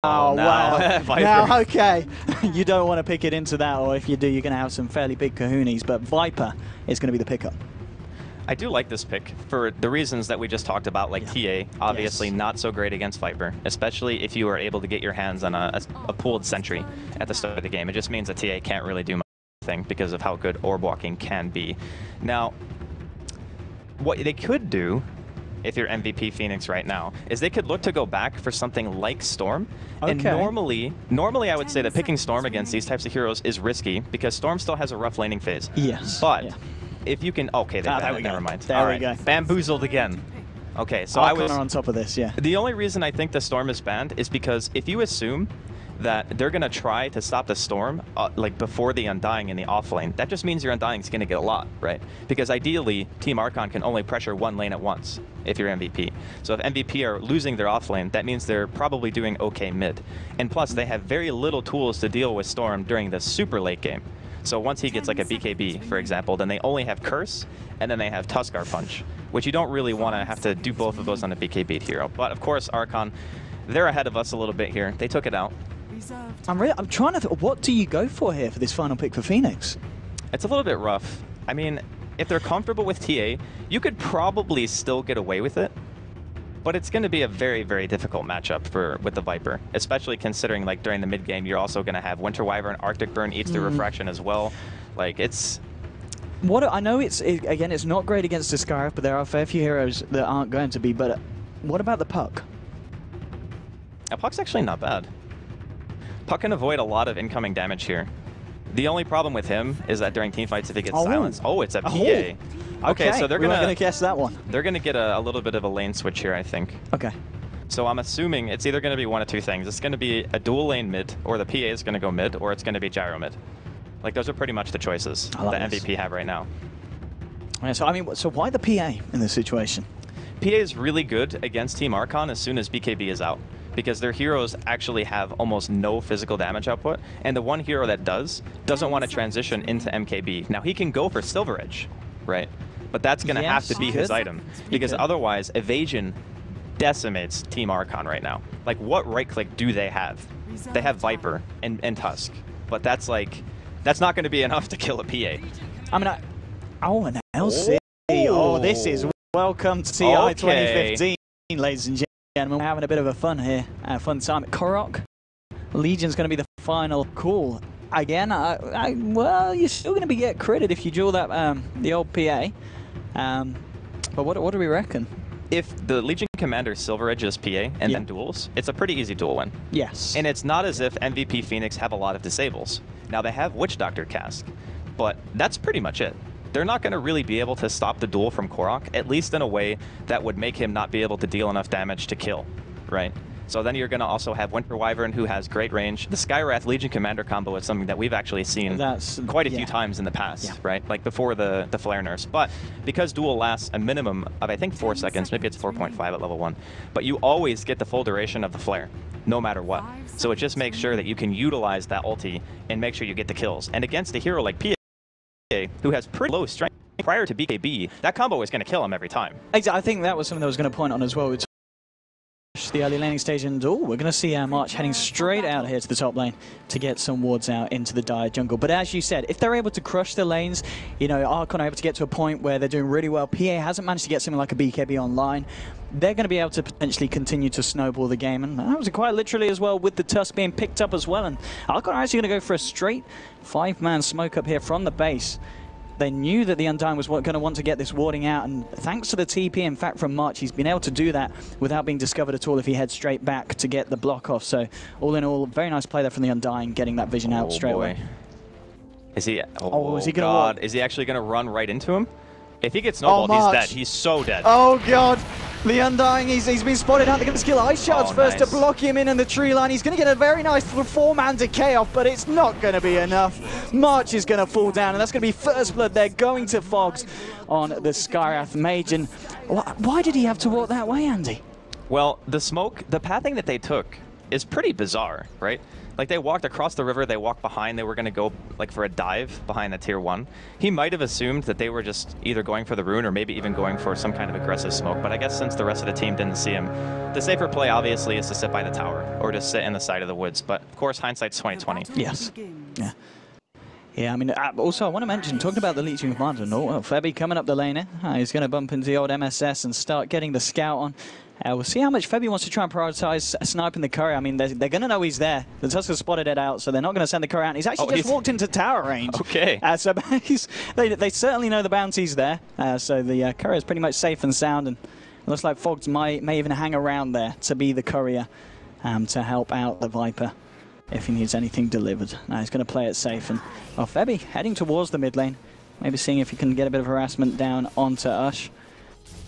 Oh, wow. Now, okay. You don't want to pick it into that, or if you do, you're going to have some fairly big kahoonies, but Viper is going to be the pickup. I do like this pick for the reasons that we just talked about, like TA, obviously not so great against Viper, especially if you are able to get your hands on a pooled sentry at the start of the game. It just means that TA can't really do much because of how good orb walking can be. Now, what they could do, if you're MVP Phoenix right now, is they could look to go back for something like Storm. Okay. And normally I would say that picking Storm against these types of heroes is risky because Storm still has a rough laning phase. Yes. But if you can, okay, never mind. There we go. Bamboozled again. Okay, so Archon I was on top of this, yeah. The only reason I think the Storm is banned is because if you assume that they're going to try to stop the Storm like before the Undying in the off lane, that just means your Undying is going to get a lot, right? Because ideally, Team Archon can only pressure one lane at once if you're MVP. So if MVP are losing their off lane, that means they're probably doing okay mid. And plus, they have very little tools to deal with Storm during the super late game. So once he gets like a BKB, for example, then they only have Curse, and then they have Tuskar Punch, which you don't really want to have to do both of those on a BKB hero. But of course, Archon, they're ahead of us a little bit here. They took it out. I'm trying to what do you go for here for this final pick for Phoenix? It's a little bit rough. I mean, if they're comfortable with TA, you could probably still get away with it. But it's going to be a very, very difficult matchup with the Viper, especially considering like during the mid game, you're also going to have Winter Wyvern, Arctic Burn eats through Refraction as well. Like it's. What I know again, it's not great against the Scarif, but there are a fair few heroes that aren't going to be. But what about the Puck? Puck's actually not bad. Puck can avoid a lot of incoming damage here. The only problem with him is that during teamfights, if he gets silenced, it's a PA. Okay, so they're gonna guess that one. They're gonna get a little bit of a lane switch here, I think. Okay. So I'm assuming it's either gonna be one of two things. It's gonna be a dual lane mid, or the PA is gonna go mid, or it's gonna be gyro mid. Like those are pretty much the choices that MVP have right now. Yeah, so I mean, so why the PA in this situation? PA is really good against Team Archon as soon as BKB is out, because their heroes actually have almost no physical damage output, and the one hero that doesn't want to transition into MKB. Now he can go for Silver Edge, right? But that's going to have to be his item, because otherwise evasion decimates Team Archon right now. Like what right click do they have? They have Viper and Tusk, but that's not going to be enough to kill a PA. I mean, an LC. Oh, this is welcome to TI 2015, ladies and gentlemen. We're having a bit of a fun here, fun time. Korok, Legion's going to be the final call. Again, well, you're still going to get credit if you duel that the old PA. But what do we reckon? If the Legion Commander Silver Edges PA and then duels, it's a pretty easy duel win. Yes. And it's not as if MVP Phoenix have a lot of disables. Now they have Witch Doctor Cask, but that's pretty much it. They're not going to really be able to stop the duel from Korok, at least in a way that would make him not be able to deal enough damage to kill, right? So then you're going to also have Winter Wyvern, who has great range. The Skywrath Legion Commander combo is something that we've actually seen quite a few times in the past, right? Like before the Flare nerfs. But because duel lasts a minimum of, I think, 4 seconds, maybe it's 4.5 at level 1, but you always get the full duration of the Flare, no matter what. So it just makes sure that you can utilize that ulti and make sure you get the kills. And against a hero like PA, who has pretty low strength prior to BKB, that combo is going to kill him every time. Exactly. I think that was something that I was going to point on as well. The early laning stage, and we're going to see March heading straight out here to the top lane to get some wards out into the dire jungle. But as you said, if they're able to crush the lanes, you know, Archon are able to get to a point where they're doing really well. PA hasn't managed to get something like a BKB online. They're going to be able to potentially continue to snowball the game, and that was quite literally as well with the Tusk being picked up as well. And Archon are actually going to go for a straight 5-man smoke up here from the base. They knew that the Undying was going to want to get this warding out, and thanks to the TP, in fact, from March, he's been able to do that without being discovered at all if he heads straight back to get the block off. So, all in all, very nice play there from the Undying, getting that vision out straight away. Is he? Is he going to? Is he actually going to run right into him? If he gets snowballed, he's dead. He's so dead. Oh, God. The Undying, he's been spotted out. They're going to skill Ice Shards first to block him in the tree line. He's going to get a very nice 4-man decay off, but it's not going to be enough. March is going to fall down, and that's going to be first blood. They're going to Fogs on the Skywrath Mage. And why did he have to walk that way, Andy? Well, the smoke, the pathing that they took is pretty bizarre, right? Like, they walked across the river, they walked behind, they were going to go, like, for a dive behind the tier 1. He might have assumed that they were just either going for the rune or maybe even going for some kind of aggressive smoke, but I guess since the rest of the team didn't see him, the safer play, obviously, is to sit by the tower or to sit in the side of the woods. But, of course, hindsight's 2020. Yes. Yeah. Yeah, I mean, also, I want to mention, talking about the leeching commander, well, Febby coming up the lane here. He's going to bump into the old MSS and start getting the scout on. We'll see how much Febby wants to try and prioritize sniping the courier. I mean, they're going to know he's there. The Tusker spotted it out, so they're not going to send the courier out. He's actually just walked into tower range. Okay. So they certainly know the bounty's there. So the courier is pretty much safe and sound. And it looks like Fogs may even hang around there to be the courier to help out the Viper if he needs anything delivered. Now he's going to play it safe. And well, Febby heading towards the mid lane. Maybe seeing if he can get a bit of harassment down onto Ush.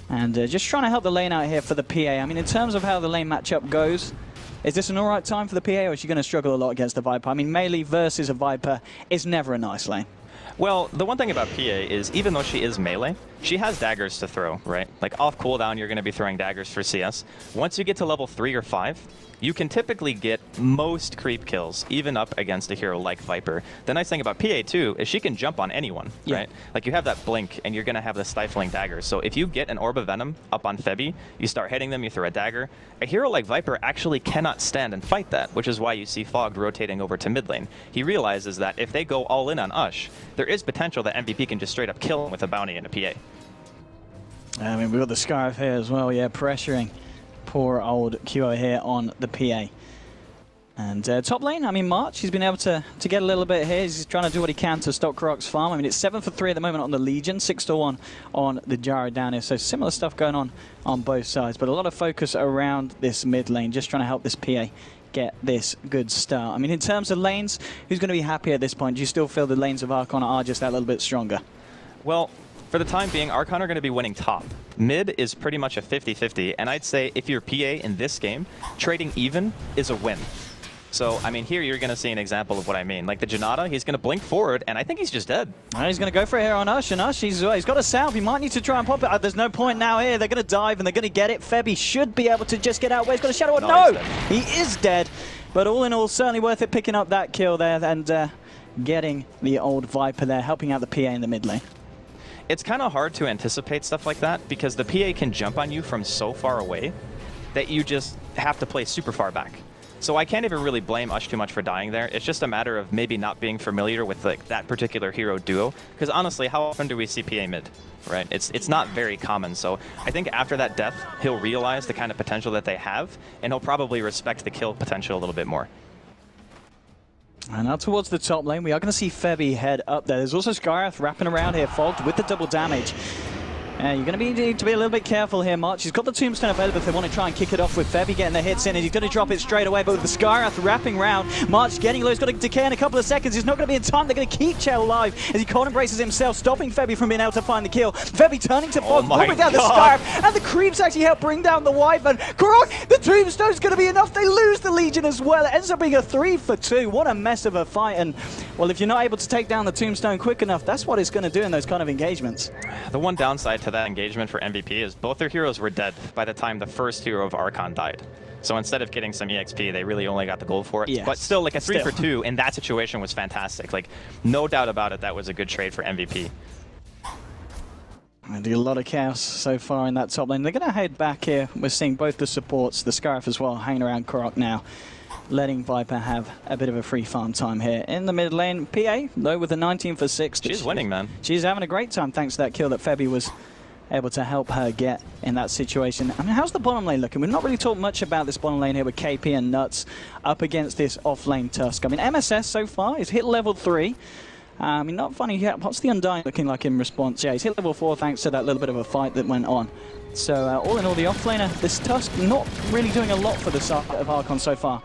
And just trying to help the lane out here for the PA. I mean, in terms of how the lane matchup goes, is this an alright time for the PA, or is she going to struggle a lot against the Viper? I mean, melee versus a Viper is never a nice lane. Well, the one thing about PA is, even though she is melee, she has daggers to throw, right? Like, off cooldown, you're going to be throwing daggers for CS. Once you get to level 3 or 5, you can typically get most creep kills, even up against a hero like Viper. The nice thing about PA, too, is she can jump on anyone, right? Like, you have that blink, and you're going to have the stifling dagger. So if you get an Orb of Venom up on Febby, you start hitting them, you throw a dagger. A hero like Viper actually cannot stand and fight that, which is why you see Fog rotating over to mid lane. He realizes that if they go all in on Ush, there is potential that MVP can just straight up kill him with a bounty and a PA. I mean, we've got the Scarf here as well, yeah, pressuring poor old QO here on the PA. And top lane, I mean, March, he's been able to get a little bit here. He's trying to do what he can to stop Korok's farm. I mean, it's 7 for 3 at the moment on the Legion, 6-1 on the Gyro down here. So similar stuff going on both sides, but a lot of focus around this mid lane, just trying to help this PA get this good start. I mean, in terms of lanes, who's going to be happy at this point? Do you still feel the lanes of Archon are just that little bit stronger? Well, for the time being, Archon are going to be winning top. Mid is pretty much a 50-50, and I'd say if you're PA in this game, trading even is a win. So, I mean, here you're going to see an example of what I mean. Like the Janata, he's going to blink forward, and I think he's just dead. He's going to go for it here on Ush, and Ush, he's got a salve. He might need to try and pop it. There's no point now here. They're going to dive, and they're going to get it. Febby should be able to just get out. He's got a Shadow. No! He is dead. But all in all, certainly worth it picking up that kill there and getting the old Viper there, helping out the PA in the mid lane. It's kind of hard to anticipate stuff like that because the PA can jump on you from so far away that you just have to play super far back. So I can't even really blame Ush too much for dying there. It's just a matter of maybe not being familiar with like that particular hero duo. Because honestly, how often do we see PA mid, right? It's not very common. So I think after that death, he'll realize the kind of potential that they have, and he'll probably respect the kill potential a little bit more. And now towards the top lane, we are going to see Febby head up there. There's also Skyrath wrapping around here, Fogged with the double damage. You're going to need to be a little bit careful here, March. He's got the Tombstone available if they want to try and kick it off with Febby getting the hits in, and he's going to drop it straight away, but with the Skyrath wrapping round, March getting low. He's got to decay in a couple of seconds. He's not going to be in time. They're going to keep Chell alive as he cold embraces himself, stopping Febby from being able to find the kill. Febby turning to Fog, pulling down the Skyrath, and the creeps actually help bring down the Wyvern. Korok, the Tombstone's going to be enough. They lose the Legion as well. It ends up being a 3 for 2. What a mess of a fight, and well, if you're not able to take down the Tombstone quick enough, that's what it's going to do in those kind of engagements. The one downside to that engagement for MVP is both their heroes were dead by the time the first hero of Archon died. So instead of getting some EXP, they really only got the gold for it. Yes. But still, like a 3 for 2 in that situation was fantastic. Like, no doubt about it, that was a good trade for MVP. I do a lot of chaos so far in that top lane. They're going to head back here. We're seeing both the supports, the Scarf as well, hanging around Korok now, letting Viper have a bit of a free farm time here. In the mid lane, PA, though, with a 19 for 6. She's winning, man. She's having a great time thanks to that kill that Febby was able to help her get in that situation. I mean, how's the bottom lane looking? We've not really talked much about this bottom lane here with KP and Nuts up against this off-lane Tusk. I mean, MSS so far is hit level 3. I mean, not funny yet. What's the Undying looking like in response? Yeah, he's hit level 4 thanks to that little bit of a fight that went on. So all in all, the off-laner, this Tusk not really doing a lot for the side of Archon so far.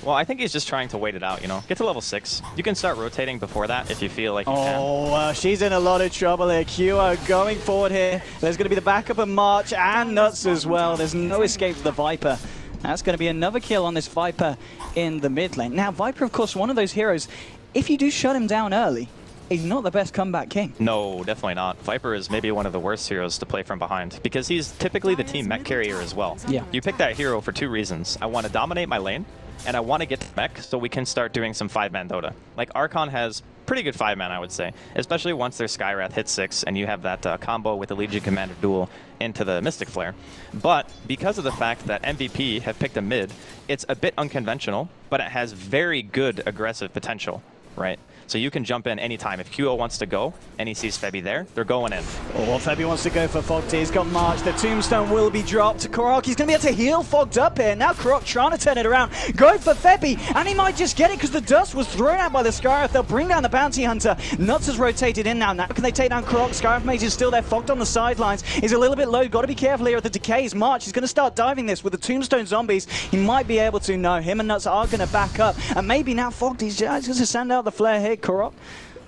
Well, I think he's just trying to wait it out, you know. Get to level 6. You can start rotating before that if you feel like you can. Oh, she's in a lot of trouble here. QO going forward here. There's going to be the backup of March and Nuts as well. There's no escape for the Viper. That's going to be another kill on this Viper in the mid lane. Now, Viper, of course, one of those heroes, if you do shut him down early, he's not the best comeback king. No, definitely not. Viper is maybe one of the worst heroes to play from behind because he's typically the team mech carrier as well. Yeah. You pick that hero for 2 reasons. I want to dominate my lane, and I want to get to mech so we can start doing some 5-man Dota. Like, Archon has pretty good 5-man, I would say, especially once their Skywrath hits 6 and you have that combo with the Legion Commander duel into the Mystic Flare. But because of the fact that MVP have picked a mid, it's a bit unconventional, but it has very good aggressive potential, right? So you can jump in anytime. If QO wants to go and he sees Febby there, they're going in. Oh, Febby wants to go for Fogty. He's got March. The tombstone will be dropped. Korok, he's going to be able to heal Fogged up here. Now Korok trying to turn it around. Going for Febby, and he might just get it because the dust was thrown out by the Skywrath. They'll bring down the Bounty Hunter. Nuts has rotated in now. Now can they take down Korok? Skywrath Mage is still there. Fogged on the sidelines. He's a little bit low. Got to be careful here at the decays. March is going to start diving this with the tombstone zombies. He might be able to. No, him and Nuts are going to back up. And maybe now Fogged, he's just going to send out the flare here. Korok.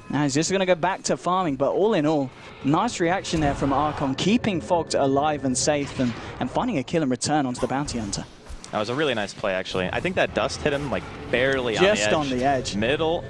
Now he's just going to go back to farming, but all in all, nice reaction there from Archon, keeping Fogged alive and safe and finding a kill and return onto the Bounty Hunter. That was a really nice play, actually. I think that dust hit him like barely just on the edge. Middle.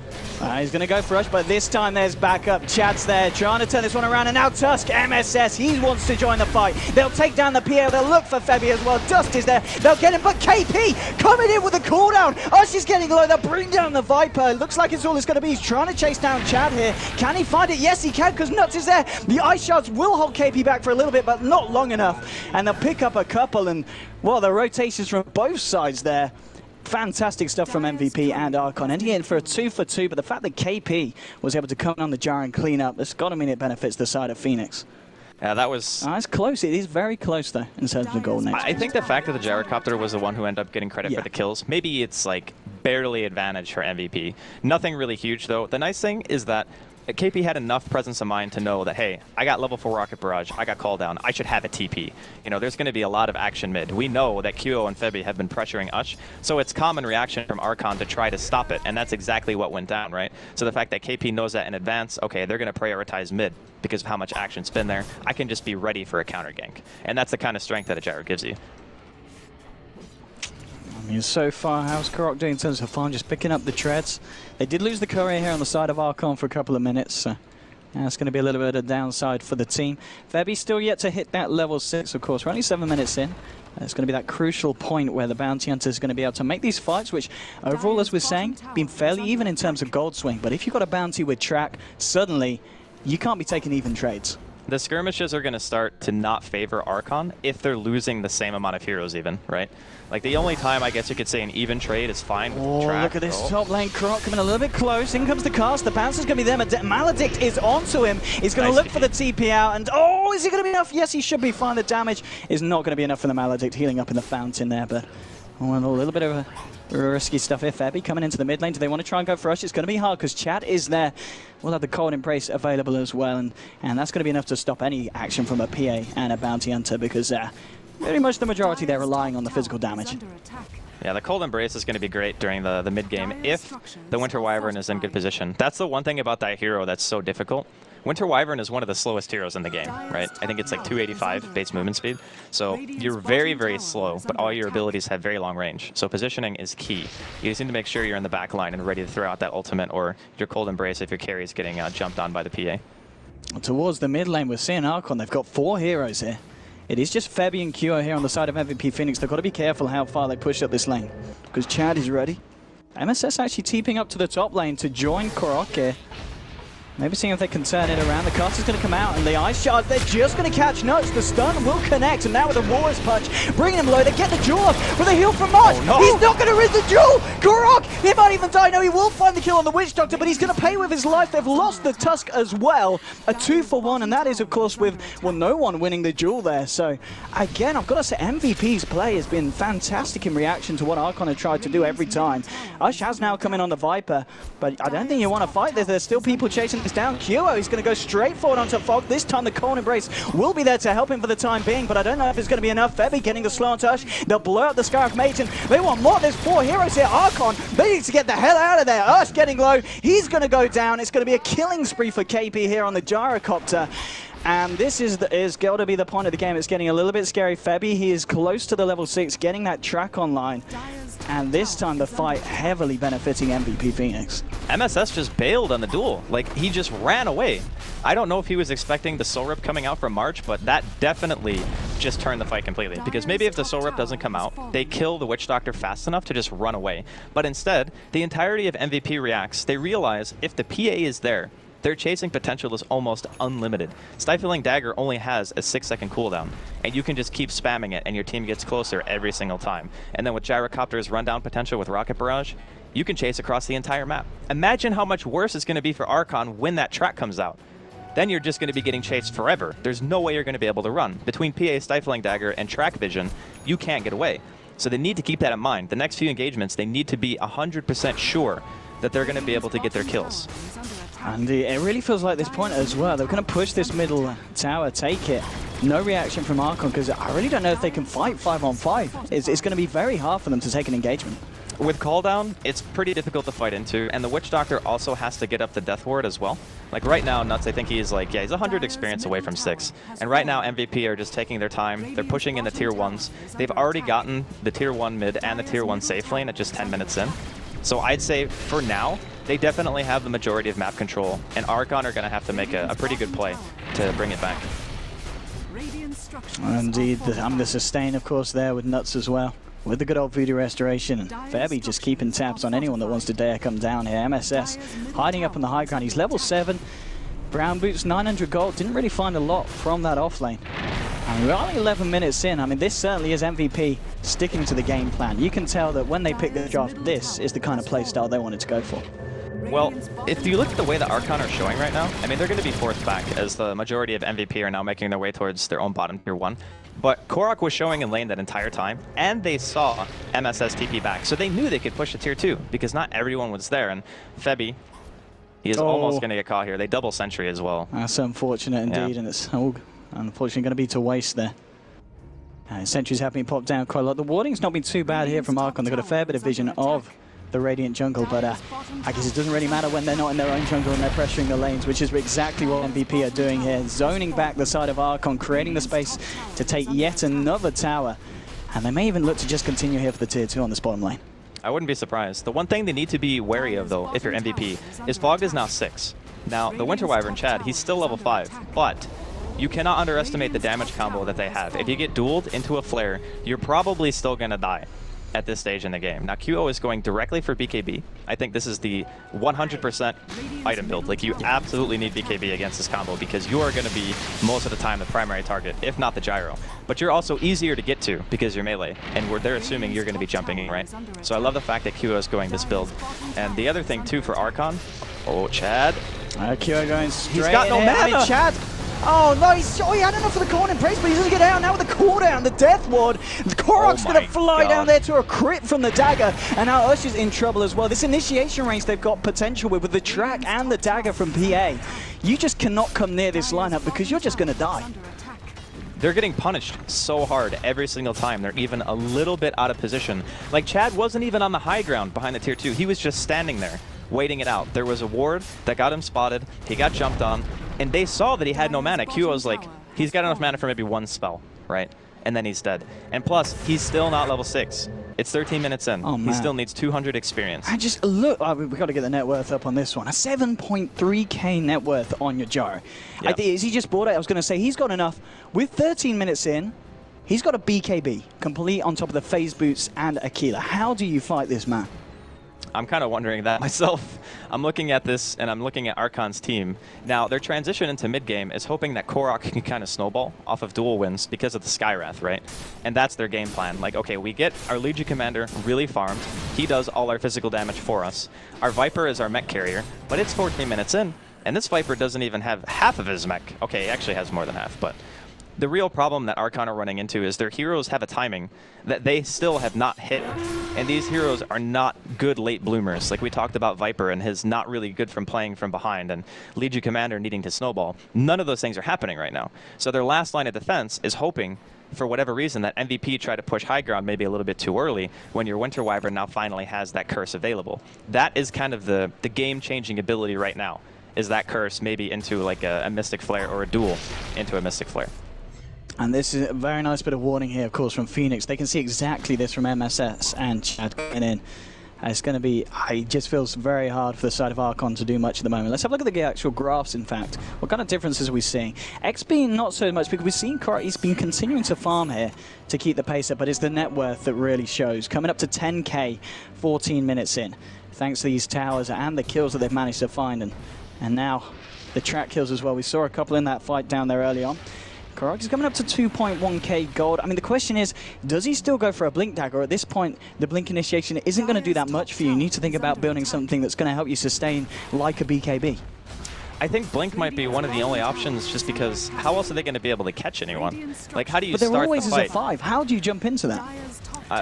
He's going to go for Rush, but this time there's backup. Chad's there, trying to turn this one around, and now Tusk, MSS, he wants to join the fight. They'll take down the PL, they'll look for Febby as well. Dust is there, they'll get him, but KP coming in with a cooldown. Ush is getting low, they'll bring down the Viper. Looks like it's all it's going to be. He's trying to chase down Chad here. Can he find it? Yes, he can, because Nuts is there. The Ice Shards will hold KP back for a little bit, but not long enough. And they'll pick up a couple, and well, the rotations from both sides there. Fantastic stuff from MVP and Archon. Ending in for a 2-for-2, but the fact that KP was able to come on the jar and clean up, that's got to mean it benefits the side of Phoenix. Yeah, that was... it's close. It is very close, though, in terms of the goal next. I think the fact that the Gyrocopter was the one who ended up getting credit for the kills, maybe it's like barely advantage for MVP. Nothing really huge, though. The nice thing is that KP had enough presence of mind to know that, hey, I got level 4 Rocket Barrage, I got Call Down, I should have a TP. You know, there's going to be a lot of action mid. We know that QO and Febby have been pressuring Ush, so it's common reaction from Archon to try to stop it, and that's exactly what went down, right? So the fact that KP knows that in advance, okay, they're going to prioritize mid because of how much action's been there. I can just be ready for a counter gank, and that's the kind of strength that a Gyro gives you. I mean, so far, how's Korok doing in terms of farm? Just picking up the treads. They did lose the courier here on the side of Archon for a couple of minutes, so that's going to be a little bit of a downside for the team. Febby still yet to hit that level 6, of course. We're only 7 minutes in. It's going to be that crucial point where the Bounty Hunter is going to be able to make these fights, which overall, as we're saying, been fairly even in terms of gold swing. But if you've got a Bounty with track, suddenly you can't be taking even trades. The skirmishes are going to start to not favor Archon if they're losing the same amount of heroes even, right? Like, the only time I guess you could say an even trade is fine with track. Look at this top lane. Korok coming a little bit close. In comes the cast. The bouncer's going to be there. Maledict is onto him. He's going to look for the TP out. And, oh, is he going to be enough? Yes, he should be fine. The damage is not going to be enough for the Maledict. Healing up in the fountain there, but a little bit of a risky stuff here. Febby coming into the mid lane. Do they want to try and go for Rush? It's going to be hard because Chad is there. We'll have the Cold Embrace available as well, and that's going to be enough to stop any action from a PA and a Bounty Hunter because pretty much the majority they're relying on the physical damage. Yeah, the Cold Embrace is going to be great during the mid-game if the Winter Wyvern is in good position. That's the one thing about that hero that's so difficult. Winter Wyvern is one of the slowest heroes in the game, right? I think it's like 285 base movement speed. So you're very, very slow, but all your abilities have very long range. So positioning is key. You just need to make sure you're in the back line and ready to throw out that ultimate or your Cold Embrace if your carry is getting jumped on by the PA. Towards the mid lane, we're seeing Archon. They've got 4 heroes here. It is just Febby and QO here on the side of MVP Phoenix. They've got to be careful how far they push up this lane because Chad is ready. MSS actually teeping up to the top lane to join Korok here. Maybe seeing if they can turn it around. The cast is going to come out, and the Ice Shards, they're just going to catch Nuts. The stun will connect, and now with a Warrior's Punch, bringing him low. They get the jewel off with a heal from March. Oh, no. He's not going to rid the jewel. Korok, he might even die. No, he will find the kill on the Witch Doctor, but he's going to pay with his life. They've lost the Tusk as well. A 2-for-1, and that is, of course, with, well, no one winning the jewel there. So, again, I've got to say, MVP's play has been fantastic in reaction to what Archon had tried to do every time. Ush has now come in on the Viper, but I don't think you want to fight this. There's still people chasing this down. QO, he's going to go straight forward onto Fog. This time the Cold Embrace will be there to help him for the time being, but I don't know if it's going to be enough. Febby getting the slow on Ush. They'll blow up the Scarf Maiden. They want more. There's 4 heroes here. Archon, they need to get the hell out of there. Ush getting low. He's going to go down. It's going to be a killing spree for KP here on the Gyrocopter. And this is going to be the point of the game. It's getting a little bit scary. Febby, he is close to the level 6, getting that track online. And this time the fight heavily benefiting MVP Phoenix. MSS just bailed on the duel. Like, he just ran away. I don't know if he was expecting the Soul Rip coming out from March, but that definitely just turn the fight completely. Because maybe if the Soul Rip doesn't come out, they kill the Witch Doctor fast enough to just run away. But instead, the entirety of MVP reacts. They realize if the PA is there, their chasing potential is almost unlimited. Stifling Dagger only has a 6-second cooldown, and you can just keep spamming it, and your team gets closer every single time. And then with Gyrocopter's rundown potential with Rocket Barrage, you can chase across the entire map. Imagine how much worse it's going to be for Archon when that track comes out. Then you're just going to be getting chased forever. There's no way you're going to be able to run. Between PA, Stifling Dagger, and Track Vision, you can't get away. So they need to keep that in mind. The next few engagements, they need to be 100% sure that they're going to be able to get their kills. And it really feels like this point as well. They're going to push this middle tower, take it. No reaction from Archon, because I really don't know if they can fight 5-on-5. It's going to be very hard for them to take an engagement. With cooldown, it's pretty difficult to fight into, and the Witch Doctor also has to get up the Death Ward as well. Like right now, Nuts, I think he's like, yeah, he's 100 experience away from 6. And right now, MVP are just taking their time. They're pushing in the tier 1s. They've already gotten the tier 1 mid and the tier 1 safe lane at just 10 minutes in. So I'd say for now, they definitely have the majority of map control, and Archon are going to have to make a pretty good play to bring it back. Indeed, the sustain, of course, there with Nuts as well. With the good old Voodoo Restoration, and Fairby just keeping tabs on anyone that wants to dare come down here. MSS hiding up on the high ground. He's level 7. Brown Boots, 900 gold. Didn't really find a lot from that offlane. And we're only 11 minutes in. I mean, this certainly is MVP sticking to the game plan. You can tell that when they pick this draft, this is the kind of play style they wanted to go for. Well, if you look at the way that Archon are showing right now, I mean, they're going to be forced back as the majority of MVP are now making their way towards their own bottom tier 1. But Korok was showing in lane that entire time, and they saw MSS TP back. So they knew they could push to tier 2, because not everyone was there. And Febby, he is almost going to get caught here. They double sentry as well. That's unfortunate indeed, and it's unfortunately going to be to waste there. Sentries have been popped down quite a lot. The warding's not been too bad here from Archon. They've got a fair bit of vision of the Radiant jungle, but I guess it doesn't really matter when they're not in their own jungle and they're pressuring the lanes, which is exactly what MVP are doing here. Zoning back the side of Archon, creating the space to take yet another tower. And they may even look to just continue here for the tier 2 on this bottom lane. I wouldn't be surprised. The one thing they need to be wary of, though, if you're MVP, is Fog is now 6. Now, the Winter Wyvern, Chad, he's still level 5, but you cannot underestimate the damage combo that they have. If you get dueled into a flare, you're probably still going to die at this stage in the game. Now, QO is going directly for BKB. I think this is the 100% item build. Like, you absolutely need BKB against this combo because you are going to be, most of the time, the primary target, if not the gyro. But you're also easier to get to because you're melee, and they're assuming you're going to be jumping in, right? So I love the fact that QO is going this build. And the other thing, too, for Archon, Chad. QO going straight. He's got no mana. I mean, Chad. Oh, no, he had enough for the corner in place, but he doesn't get out now with the cooldown, the Death Ward. Korok's going to fly down there to a crit from the dagger, and now Usher's in trouble as well. This initiation range they've got potential with the track and the dagger from PA. You just cannot come near this lineup because you're just going to die. They're getting punished so hard every single time. They're even a little bit out of position. Like, Chad wasn't even on the high ground behind the tier 2. He was just standing there, waiting it out. There was a ward that got him spotted. He got jumped on, and they saw that he had no mana. QO was like, he's got enough mana for maybe one spell, right? And then he's dead. And plus, he's still not level 6. It's 13 minutes in. Oh, he still needs 200 experience. And just look, we've got to get the net worth up on this one. A 7.3k net worth on your Jaro. Yep. Is he just bought it? I was going to say he's got enough. With 13 minutes in, he's got a BKB, complete on top of the phase boots and Aquila. How do you fight this man? I'm kind of wondering that myself. I'm looking at this, and I'm looking at Archon's team. Now, their transition into mid-game is hoping that Korok can kind of snowball off of dual wins because of the Skywrath, right? And that's their game plan. Like, okay, we get our Legion Commander really farmed. He does all our physical damage for us. Our Viper is our mech carrier, but it's 14 minutes in, and this Viper doesn't even have half of his mech. Okay, he actually has more than half, but the real problem that Archon are running into is their heroes have a timing that they still have not hit. And these heroes are not good late bloomers. Like we talked about Viper and his not really good from playing from behind and Legion Commander needing to snowball. None of those things are happening right now. So their last line of defense is hoping, for whatever reason, that MVP try to push high ground maybe a little bit too early when your Winter Wyvern now finally has that curse available. That is kind of the game-changing ability right now, is that curse maybe into like a Mystic Flare or a duel into a Mystic Flare. And this is a very nice bit of warning here, of course, from Phoenix. They can see exactly this from MSS and Chad going in. It's going to be, it just feels very hard for the side of Archon to do much at the moment. Let's have a look at the actual graphs, in fact. What kind of differences are we seeing? XP, not so much, because we've seen he's been continuing to farm here to keep the pace up, but it's the net worth that really shows. Coming up to 10k, 14 minutes in, thanks to these towers and the kills that they've managed to find. And now the track kills as well. We saw a couple in that fight down there early on. Korok is coming up to 2.1k gold. I mean, the question is, does he still go for a Blink Dagger? At this point, the Blink Initiation isn't going to do that much for you. You need to think about building something that's going to help you sustain like a BKB. I think Blink might be one of the only options just because how else are they going to be able to catch anyone? Like, how do you start the fight? But there always is a 5. How do you jump into that?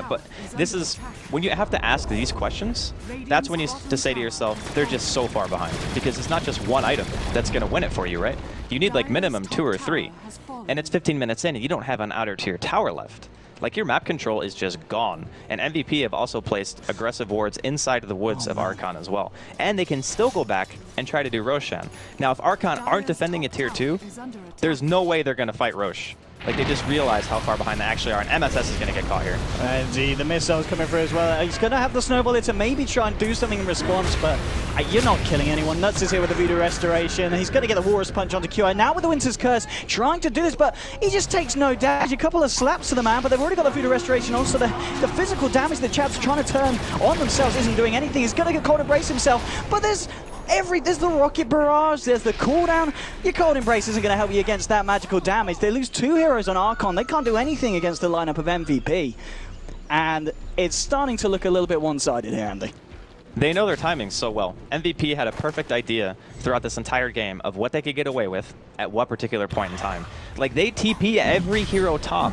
But this is, when you have to ask these questions, that's when you have to say to yourself, they're just so far behind. Because it's not just one item that's going to win it for you, right? You need like minimum 2 or 3. And it's 15 minutes in and you don't have an outer tier tower left. Like, your map control is just gone. And MVP have also placed aggressive wards inside of the woods of Archon as well. And they can still go back and try to do Roshan. Now, if Archon aren't defending a tier 2, there's no way they're going to fight Rosh. Like, they just realize how far behind they actually are, and MSS is going to get caught here. Indeed, the missile's coming through as well. He's going to have the snowball here to maybe try and do something in response, but you're not killing anyone. Nuts is here with the Voodoo Restoration, and he's going to get the Walrus Punch onto QI. Now with the Winter's Curse, trying to do this, but he just takes no damage. A couple of slaps to the man, but they've already got the Voodoo Restoration on, so the physical damage that Chad's trying to turn on themselves isn't doing anything. He's going to get Cold Embrace himself, but there's the Rocket Barrage, there's the cooldown. Your Cold Embrace isn't going to help you against that magical damage. They lose 2 heroes on Archon. They can't do anything against the lineup of MVP. And it's starting to look a little bit one-sided here, Andy. They know their timing so well. MVP had a perfect idea throughout this entire game of what they could get away with at what particular point in time. Like, they TP every hero top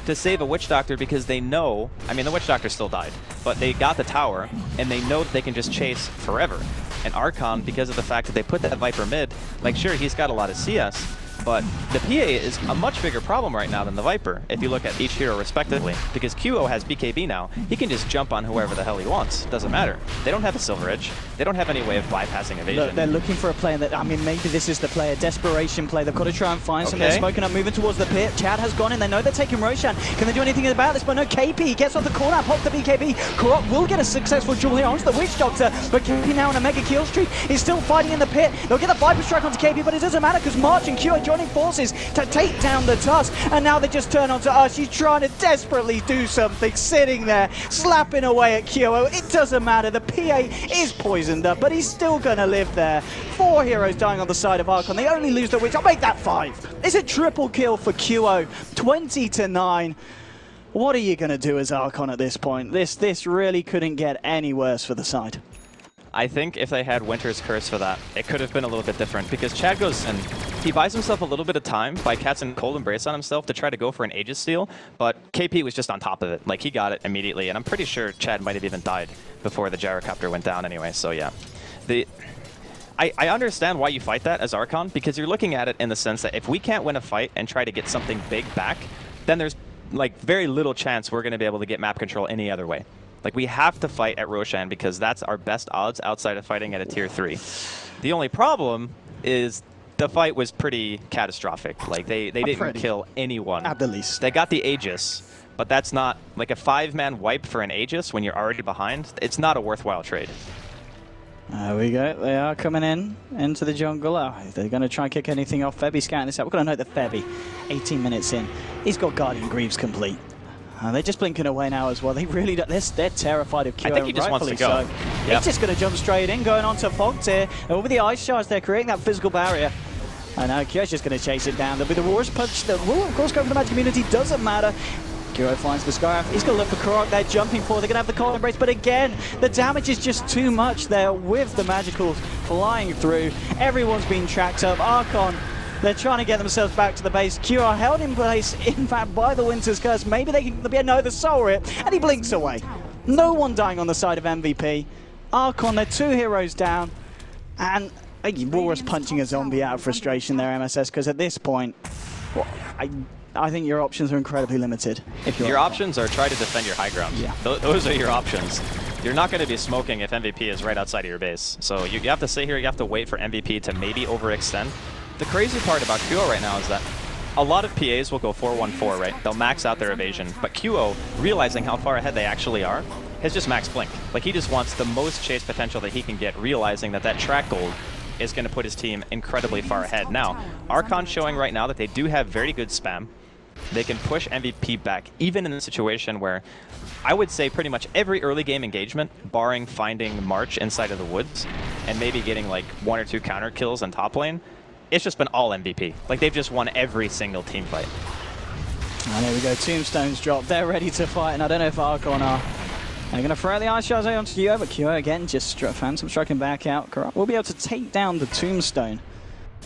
to save a Witch Doctor because they know, I mean, the Witch Doctor still died, but they got the tower, and they know that they can just chase forever. And Archon, because of the fact that they put that Viper mid, like, sure, he's got a lot of CS, but the PA is a much bigger problem right now than the Viper, if you look at each hero respectively. Because QO has BKB now. He can just jump on whoever the hell he wants. Doesn't matter. They don't have a Silver Edge. They don't have any way of bypassing evasion. Look, they're looking for a player that, I mean, maybe this is the player, desperation play. They've got to try and find some. They're smoking up, moving towards the pit. Chad has gone in. They know they're taking Roshan. Can they do anything about this? But no, KP gets off the corner, pops the BKB. Korok will get a successful duel here onto the Witch Doctor, but KP now on a mega kill streak. He's still fighting in the pit. They'll get the Viper Strike onto KP, but it doesn't matter because March and Q are joining forces to take down the Tusk, and now they just turn onto us. She's trying to desperately do something, sitting there, slapping away at QO. It doesn't matter. The PA is poisoned up, but he's still going to live there. 4 heroes dying on the side of Archon. They only lose the Witch. I'll make that 5. It's a triple kill for QO, 20-9. What are you going to do as Archon at this point? This really couldn't get any worse for the side. I think if they had Winter's Curse for that, it could have been a little bit different, because Chad goes and he buys himself a little bit of time by casting Cold Embrace on himself to try to go for an Aegis steal, but KP was just on top of it. Like, he got it immediately, and I'm pretty sure Chad might have even died before the Gyrocopter went down anyway, so yeah. I understand why you fight that as Archon, because you're looking at it in the sense that if we can't win a fight and try to get something big back, then there's like very little chance we're going to be able to get map control any other way. Like, we have to fight at Roshan because that's our best odds outside of fighting at a tier 3. The only problem is the fight was pretty catastrophic. Like, they didn't kill anyone. At the least. They got the Aegis, but that's not, like, a 5-man wipe for an Aegis when you're already behind. It's not a worthwhile trade. There we go. They are coming into the jungle. Oh, they're going to try and kick anything off. Febby scouting this out. We're going to note that Febby, 18 minutes in, he's got Guardian Greaves complete. They're just blinking away now as well. They really don't. They're terrified of QO. I think he just wants to go. So. Yep. He's just going to jump straight in, going on to Fogtier. And with the Ice Shards, they're creating that physical barrier. And now QO's just going to chase it down. There'll be the Walrus Punch that will, of course, go for the Magic Immunity. Doesn't matter. QO finds the Scarf. He's going to look for Korok. They're jumping for. They're going to have the Cold Embrace. But again, the damage is just too much there with the Magicals flying through. Everyone's been tracked up. Archon, they're trying to get themselves back to the base. Q are held in place, in fact, by the Winter's Curse. Maybe they can... No, the Soul Rip. And he blinks away. No one dying on the side of MVP. Archon, they're 2 heroes down. And Walrus punching a zombie out of frustration there, MSS, because at this point, well, I think your options are incredibly limited. If your options are try to defend your high ground. Yeah. Those are your options. You're not going to be smoking if MVP is right outside of your base. So you have to sit here, you have to wait for MVP to maybe overextend. The crazy part about QO right now is that a lot of PAs will go 4-1-4, right? They'll max out their evasion. But QO, realizing how far ahead they actually are, has just max blink. Like, he just wants the most chase potential that he can get, realizing that that track gold is going to put his team incredibly far ahead. Now, Archon showing right now that they do have very good spam. They can push MVP back, even in a situation where I would say pretty much every early game engagement, barring finding March inside of the woods and maybe getting like 1 or 2 counter kills in top lane, it's just been all MVP. Like, they've just won every single team fight. And there we go, Tombstone's dropped. They're ready to fight, and I don't know if Archon are. They're going to throw the ice shards onto Kyo, but Kyo again just Phantom striking back out. We'll be able to take down the Tombstone.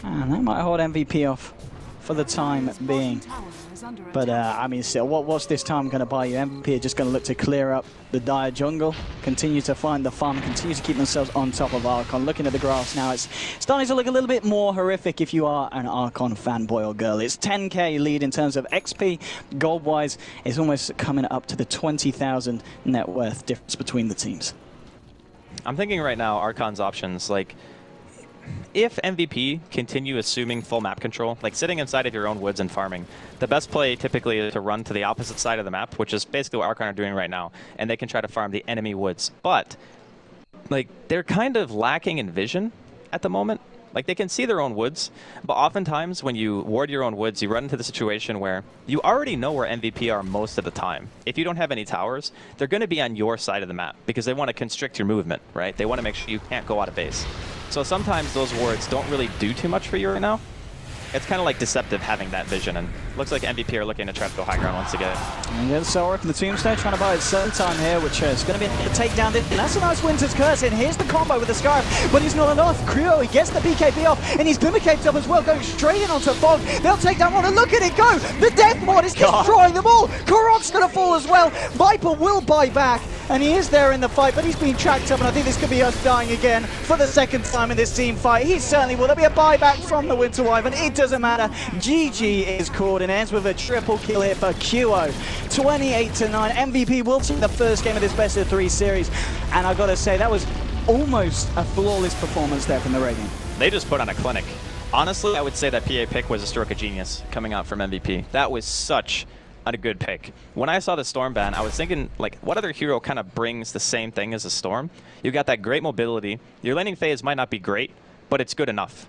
And that might hold MVP off for the time being. But, I mean, still, what's this time going to buy you? MVP are just going to look to clear up the dire jungle, continue to find the farm, continue to keep themselves on top of Archon. Looking at the grass now, it's starting to look a little bit more horrific if you are an Archon fanboy or girl. It's 10k lead in terms of XP. Gold-wise, it's almost coming up to the 20,000 net worth difference between the teams. I'm thinking right now, Archon's options, like, if MVP continue assuming full map control, like sitting inside of your own woods and farming, the best play typically is to run to the opposite side of the map, which is basically what Archon are doing right now, and they can try to farm the enemy woods. But, like, they're kind of lacking in vision at the moment. Like, they can see their own woods, but oftentimes when you ward your own woods, you run into the situation where you already know where MVP are most of the time. If you don't have any towers, they're going to be on your side of the map because they want to constrict your movement, right? They want to make sure you can't go out of base. So sometimes those wards don't really do too much for you right now. It's kind of like deceptive having that vision, and looks like MVP are looking to try to go high ground once again. And yeah, Sora from the Tombstone trying to buy his certain time here, which is going to be a takedown. That's a nice Winter's Curse in. Here's the combo with the Scarf, but he's not enough. Creo, he gets the BKB off, and he's Glimmer Caped up as well, going straight in onto Fog. They'll take down one, and look at it go! The Death Mod is destroying them all! Korok's going to fall as well. Viper will buy back, and he is there in the fight, but he's being tracked up, and I think this could be us dying again for the second time in this team fight. He certainly will. There'll be a buyback from the Winter Wyvern. It doesn't matter. GG is called and ends with a triple kill here for QO. 28-9. MVP will take the first game of this best of 3 series, and I've got to say, that was almost a flawless performance there from the Radiant. They just put on a clinic. Honestly, I would say that PA pick was a stroke of genius coming out from MVP. That was such a good pick. When I saw the Storm ban, I was thinking, like, what other hero kind of brings the same thing as a Storm? You got that great mobility. Your laning phase might not be great, but it's good enough.